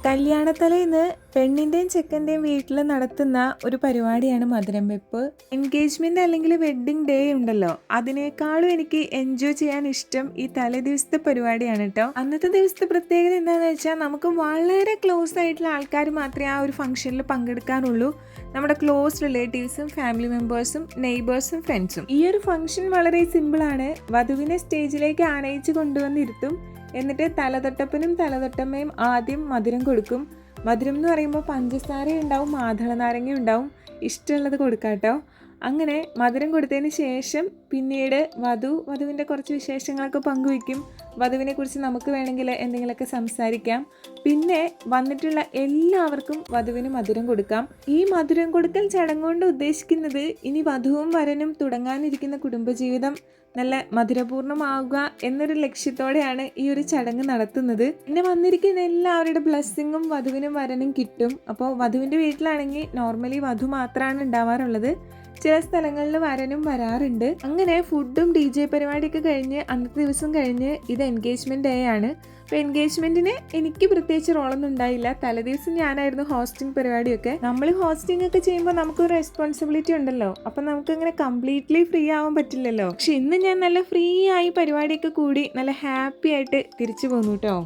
കല്യാണത്തലേന്ന് പെണ്ണിൻ്റെയും ചെക്കൻ്റെയും വീട്ടിൽ നടത്തുന്ന ഒരു പരിപാടിയാണ് മധുരം വെപ്പ്. എൻഗേജ്മെൻ്റ് അല്ലെങ്കിൽ വെഡ്ഡിങ് ഡേ ഉണ്ടല്ലോ, അതിനേക്കാളും എനിക്ക് എൻജോയ് ചെയ്യാൻ ഇഷ്ടം ഈ തലേ ദിവസത്തെ പരിപാടിയാണ് കേട്ടോ. അന്നത്തെ ദിവസത്തെ പ്രത്യേകത എന്താണെന്ന് വെച്ചാൽ നമുക്ക് വളരെ ക്ലോസ് ആയിട്ടുള്ള ആൾക്കാർ മാത്രമേ ആ ഒരു ഫംഗ്ഷനിൽ പങ്കെടുക്കാറുള്ളൂ. നമ്മുടെ ക്ലോസ് റിലേറ്റീവ്സും ഫാമിലി മെമ്പേഴ്സും നെയ്ബേഴ്സും ഫ്രണ്ട്സും. ഈ ഒരു ഫംഗ്ഷൻ വളരെ സിമ്പിളാണ്. വധുവിനെ സ്റ്റേജിലേക്ക് ആനയിച്ച് കൊണ്ടുവന്നിരുത്തും. എന്നിട്ട് തലതൊട്ടപ്പനും തലതൊട്ടമ്മയും ആദ്യം മധുരം കൊടുക്കും. മധുരം എന്ന് പറയുമ്പോൾ പഞ്ചസാര ഉണ്ടാവും, മാതള നാരങ്ങ ഉണ്ടാവും, ഇഷ്ടമുള്ളത് കൊടുക്കാം കേട്ടോ. അങ്ങനെ മധുരം കൊടുത്തതിന് ശേഷം പിന്നീട് വധുവിൻ്റെ കുറച്ച് വിശേഷങ്ങളൊക്കെ പങ്കുവയ്ക്കും. വധുവിനെ കുറിച്ച് നമുക്ക് വേണമെങ്കിൽ എന്തെങ്കിലുമൊക്കെ സംസാരിക്കാം. പിന്നെ വന്നിട്ടുള്ള എല്ലാവർക്കും വധുവിന് മധുരം കൊടുക്കാം. ഈ മധുരം കൊടുക്കൽ ചടങ്ങുകൊണ്ട് ഉദ്ദേശിക്കുന്നത് ഇനി വധുവും വരനും തുടങ്ങാനിരിക്കുന്ന കുടുംബജീവിതം നല്ല മധുരപൂർണ്ണമാവുക എന്നൊരു ലക്ഷ്യത്തോടെയാണ് ഈ ഒരു ചടങ്ങ് നടത്തുന്നത്. പിന്നെ വന്നിരിക്കുന്ന എല്ലാവരുടെ ബ്ലെസ്സിങ്ങും വധുവിനും വരനും കിട്ടും. അപ്പോൾ വധുവിൻ്റെ വീട്ടിലാണെങ്കിൽ നോർമലി വധു മാത്രമാണ് ഉണ്ടാവാറുള്ളത്. ചില സ്ഥലങ്ങളിൽ വരനും വരാറുണ്ട്. അങ്ങനെ ഫുഡും DJ പരിപാടിയൊക്കെ കഴിഞ്ഞ് അന്നത്തെ ദിവസം കഴിഞ്ഞ് ഇത് എൻഗേജ്മെൻറ്റ് ഡേ ആണ്. അപ്പോൾ എൻഗേജ്മെൻറ്റിന് എനിക്ക് പ്രത്യേകിച്ച് റോളൊന്നും ഉണ്ടായില്ല. തലേദിവസം ഞാനായിരുന്നു ഹോസ്റ്റിംഗ് പരിപാടിയൊക്കെ. നമ്മൾ ഹോസ്റ്റിംഗ് ഒക്കെ ചെയ്യുമ്പോൾ നമുക്കൊരു റെസ്പോൺസിബിലിറ്റി ഉണ്ടല്ലോ, അപ്പം നമുക്കങ്ങനെ കംപ്ലീറ്റ്ലി ഫ്രീ ആവാൻ പറ്റില്ലല്ലോ. പക്ഷെ ഇന്ന് ഞാൻ നല്ല ഫ്രീ ആയി പരിപാടിയൊക്കെ കൂടി നല്ല ഹാപ്പി ആയിട്ട് തിരിച്ചു പോന്നു കേട്ടോ.